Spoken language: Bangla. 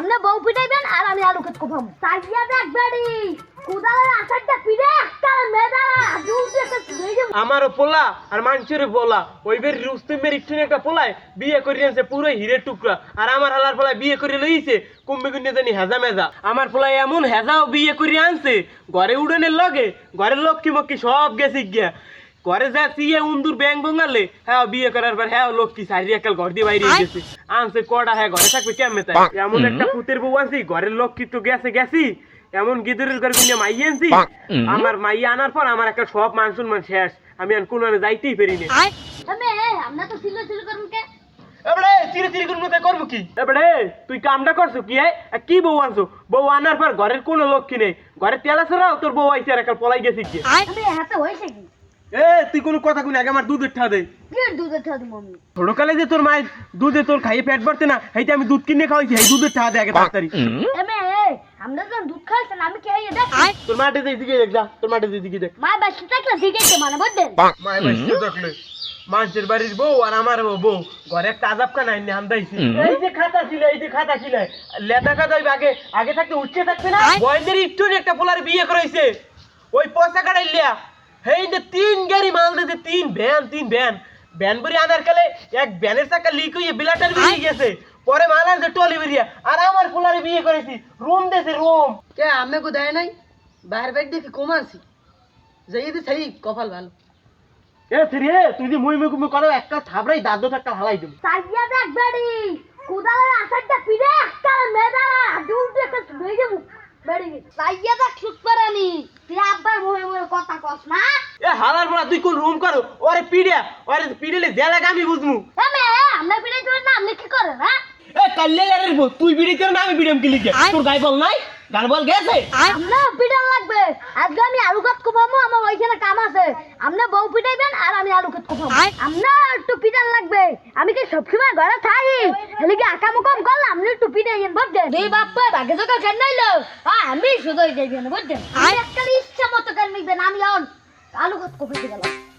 আপনি বউ পিটাইবেন আর আমি আলু কেটে কোপাম সাইয়া দেখ বেড়ি কুদালের আসারটা পিড়ে একটা মেদা জুতে একটা আমারও পোলা আর মানুষের পোলা ওই বের রুস্তুমের একটু একটা পোলায় বিয়ে করে আনছে পুরো হিরের টুকরা আর আমার হালার পোলায় বিয়ে করে লইছে কুম্বে গুন্নে জানি হেজা মেজা আমার পোলায় এমন হেজাও বিয়ে করে আনছে ঘরে উড়নের লগে ঘরের লক্ষ্মী মক্কি সব গেছে গিয়া ঘরে যা সিয়ে উন্দুর ব্যাং বঙ্গালে হ্যাঁ বিয়ে করার পর হ্যাঁ লক্ষ্মী সাইরি একাল ঘর দিয়ে বাইরে গেছে আনছে কটা হ্যাঁ ঘরে থাকবে কেমনে তাই এমন একটা পুতের বউ আনছি ঘরের লক্ষ্মী তো গেছি এমন গিদুরের ঘর গুনে মাইয়ে আনছি আমার মাইয়া আনার পর আমার একটা সব মান সম্মান শেষ আমি আর কোনো যাইতেই পারি না আমি আমরা তো সিলো সিলো করুন কে এবারে চিরি চিরি করুন মতে করবো কি এবারে তুই কামটা করছো কি কি বউ আনছো বউ আনার পর ঘরের কোনো লক্ষ্মী নেই ঘরে তেলা ছাড়াও তোর বউ আইছে আর একটা পলাই গেছি কি আমি হাতে হইছে কি তুই কোনো কথা কোন আগে আমার দুধের ঠা দে কি দুধের ঠা দিমু আমি ছোটকালে যে তোর মায়ের দুধে তোর খাইয়ে পেট ভরতে না এইটা আমি দুধ কিনে খাওয়াইছি এই দুধের ঠা দে আগে তাড়াতাড়ি আমি আমরা যখন দুধ খাইছেন আমি কে দেখ তোর মাঠে দিকে দেখ যা তোর মাঠে দিকে দেখ মা বাসি থাকলে দিকে মানে বুঝছেন মায়ের বাসি দেখলে মানুষের বাড়ির বউ আর আমার বউ ঘরে একটা আজাব কানা এনে আন্দাইছি এই যে খাতা ছিল লেদা খাতা আগে আগে থাকতে উঠতে থাকতে না বয়দের একটু একটা পোলার বিয়ে করাইছে ওই পয়সা কাটাইলিয়া হেই যে 3 গাড়ি মাল দিতে 3 ভ্যান ভরি আনার কালে এক ভ্যানের চাকা লিক হয়ে বিলাটার বেরিয়ে গেছে পরে মালার যে টলি বেরিয়ে আর আমার পোলারে বিয়ে করেছি রুম দেছে রুম কে আমি কো দেয় নাই বাইরে বাইরে দেখি কমাছি যাই দি সেই কপাল ভালো তুই যে মুই করো একটা থাবড়াই দাঁত একটা হালাই দেব সাইয়া দেখ বেড়ি কুদালের আসারটা পিড়ে একটা মেদা জুতে একটা ধুই দেব বেড়ি সাইয়া দেখ সুতরানি তুই আব্বার মুখে মুখে কথা কস না হালার বলা তুই কোন রুম করো ওরে পিড়েলে জেলা আমি বুঝমু আমি আমরা পিড়ে তুই না আমি কি করে না কাল্লে লারের বউ তুই বিড়িতে না আমি বিড়াম কি লিখে তোর গায়ে বল নাই গান বল গেছে আমরা পিড়ান লাগবে আজকে আমি আলু কাট কোপামু আমার ওইখানে কাম আছে আপনি বউ পিটাইবেন আর আমি আলু কাট কোপামু আমরা একটু পিটান লাগবে আমি কি সবসময় ঘরে থাকি এলিকে আকাম কম করলাম আপনি একটু পিটাইয়েন বুঝছেন দুই বাপ্পা ভাগে জোকা কেন নাইলো আমি শুধুই যাইবেন বুঝছেন আমি একটা ইচ্ছা মতো কেন নিবেন আমি আলু কাট কোপাইতে গেলাম